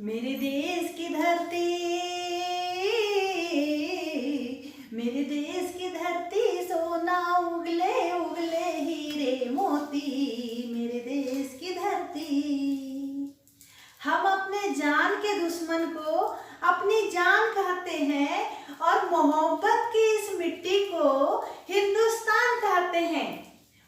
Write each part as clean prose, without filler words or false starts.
मेरे देश की धरती, मेरे देश की धरती, सोना उगले उगले हीरे मोती। मेरे देश की धरती। हम अपने जान के दुश्मन को अपनी जान कहते हैं और मोहब्बत की इस मिट्टी को हिंदुस्तान कहते हैं।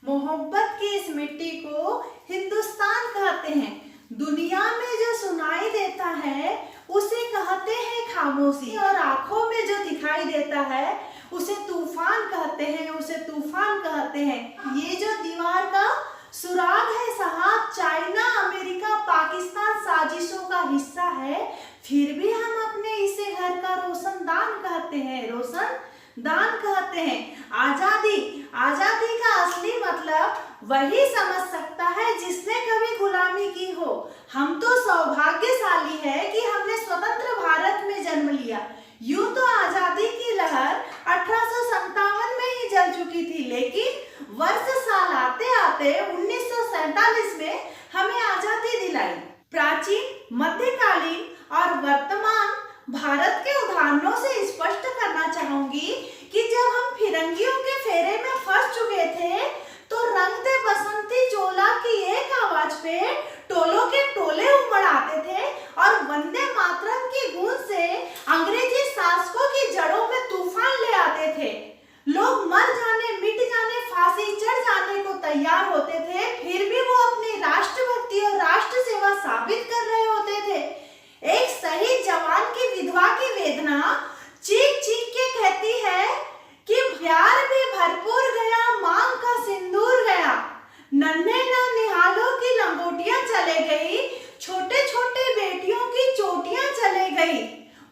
मोहब्बत की इस मिट्टी को हिंदुस्तान कहते हैं। दुनिया में जो सुनाई देता है उसे कहते हैं खामोशी, और आंखों में जो दिखाई देता है उसे तूफान कहते हैं, उसे तूफान कहते हैं। ये जो दीवार का सुराग है साहब, चाइना, अमेरिका, पाकिस्तान साजिशों का हिस्सा है, फिर भी हम अपने इसे घर का रोशनदान कहते हैं, रोशनदान कहते हैं। आजादी, आजादी का असली मतलब वही समझ सकता है जिसने कभी गुलामी की हो। हम तो सौभाग्यशाली है कि हमने स्वतंत्र भारत में जन्म लिया। यूं तो आजादी की लहर 1857 में ही जल चुकी थी, लेकिन वर्ष साल आते आते 1947 में हमें आजादी दिलाई। प्राचीन, मध्यकालीन और वर्तमान भारत के उदाहरणों से स्पष्ट करना चाहूंगी कि जब हम फिरंगियों के फेरे में फंस चुके थे तो रंग दे बसंती चोला की एक आवाज पे टोलों के टोले उमड़ आते थे और वंदे मातरम की गूंज से अंग्रेजी शासकों की जड़ों में तूफान ले आते थे। लोग मर जाने, मिट जाने, फांसी चढ़ जाने को तैयार होते थे, फिर भी वो अपनी राष्ट्रभक्ति और राष्ट्र सेवा साबित कर रहे होते थे। एक शहीद जवान की विधवा की वेदना चीख चीख के कहती है कि प्यार भी भरपूर गया, मांग का सिंदूर गया, नन्हे ननिहालों की लंगोटियां चले गई, छोटे छोटे बेटियों की चोटियां चले गई,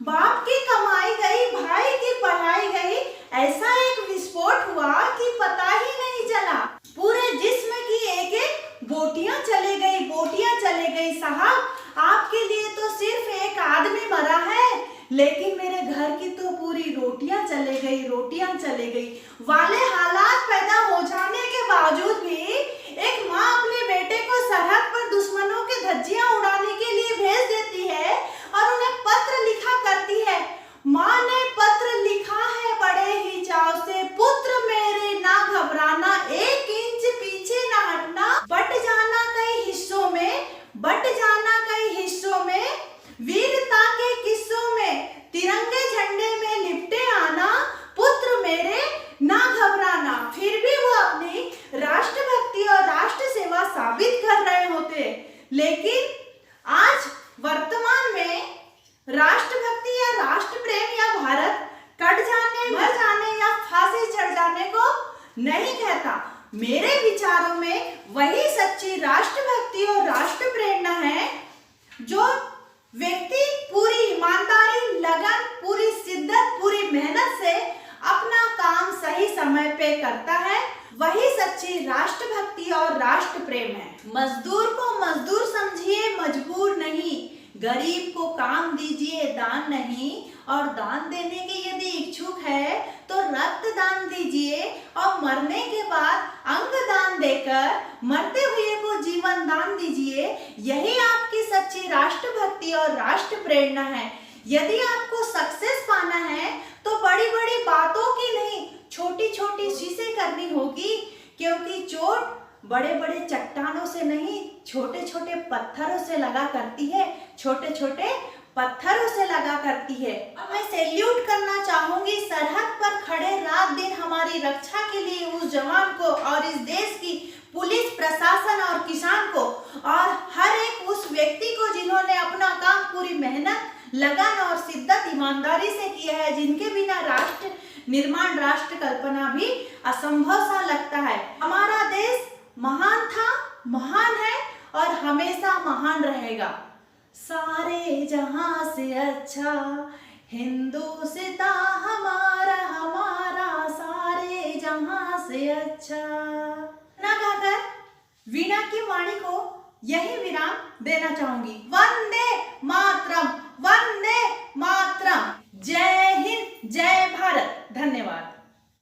बाप की कमाई गई, भाई की पढ़ाई गई। ऐसा एक विस्फोट हुआ कि पता ही नहीं चला, पूरे जिस्म की एक एक बोटियां चले गई, बोटियां चले गई। साहब, आपके लिए तो सिर्फ एक आदमी मरा है, लेकिन मेरे घर की तो पूरी रोटियां चले गई, रोटियां चले गई। वाले हालात पैदा हो जाने के बावजूद भी एक माँ अपने बेटे को सरहद पर दुश्मनों के धज्जियां उड़ाने के लिए भेज देती है और उन्हें पत्र लिखा करती है। माँ ने पत्र लिखा है बड़े ही चाव से, पुत्र मेरे ना घबराना, एक इंच पीछे ना हटना, बट जाना कई हिस्सों में, बट जाना कई हिस्सों में, वीरता के किस्सों में, तिरंगे झंडे में लिपटे आना, पुत्र मेरे ना घबराना। फिर भी वो अपनी राष्ट्रभक्ति और राष्ट्र सेवा साबित कर रहे होते। लेकिन आज वर्तमान में राष्ट्रभक्ति या राष्ट्र प्रेम या भारत कट जाने, मर जाने या फांसी चढ़ जाने को नहीं कहता। मेरे विचारों में वही सच्ची राष्ट्रभक्ति और राष्ट्र प्रेरणा है जो व्यक्ति पूरी ईमानदारी, लगन, पूरी शिद्दत, पूरी मेहनत से अपना काम सही समय पे करता है। वही सच्ची राष्ट्रभक्ति और राष्ट्र प्रेम है। मजदूर को मजदूर समझिए, मजबूर नहीं। गरीब को काम दीजिए, दान नहीं। और दान देने के यदि इच्छुक है तो रक्त दान दीजिए और मरने के बाद अंग दान देकर मरते हुए को जीवन दान दीजिए। यही आपकी सच्ची राष्ट्रभक्ति और राष्ट्र प्रेरणा है। यदि आपको सक्सेस पाना है तो बड़ी बड़ी बातों की नहीं, छोटी छोटी चीजें करनी होगी, क्योंकि चोट बड़े बड़े चट्टानों से नहीं, छोटे छोटे पत्थरों से लगा करती है, छोटे छोटे पत्थरों से लगा करती है। मैं सैल्यूट करना चाहूंगी सरहद पर खड़े रात दिन हमारी रक्षा के लिए उस जवान को और इस देश की पुलिस, प्रशासन और किसान को, और हर एक उस व्यक्ति को जिन्होंने अपना काम पूरी मेहनत, लगन और शिद्दत, ईमानदारी से किया है, जिनके बिना राष्ट्र निर्माण, राष्ट्र कल्पना भी असंभव सा लगता है। हमारा देश महान था, महान है और हमेशा महान रहेगा। सारे जहां से अच्छा हिंदुस्तान हमारा, हमारा सारे जहां से अच्छा। ना गाकर वीणा की वाणी को यही विराम देना चाहूंगी। वंदे मातरम, वंदे मातरम। जय हिंद, जय भारत। धन्यवाद।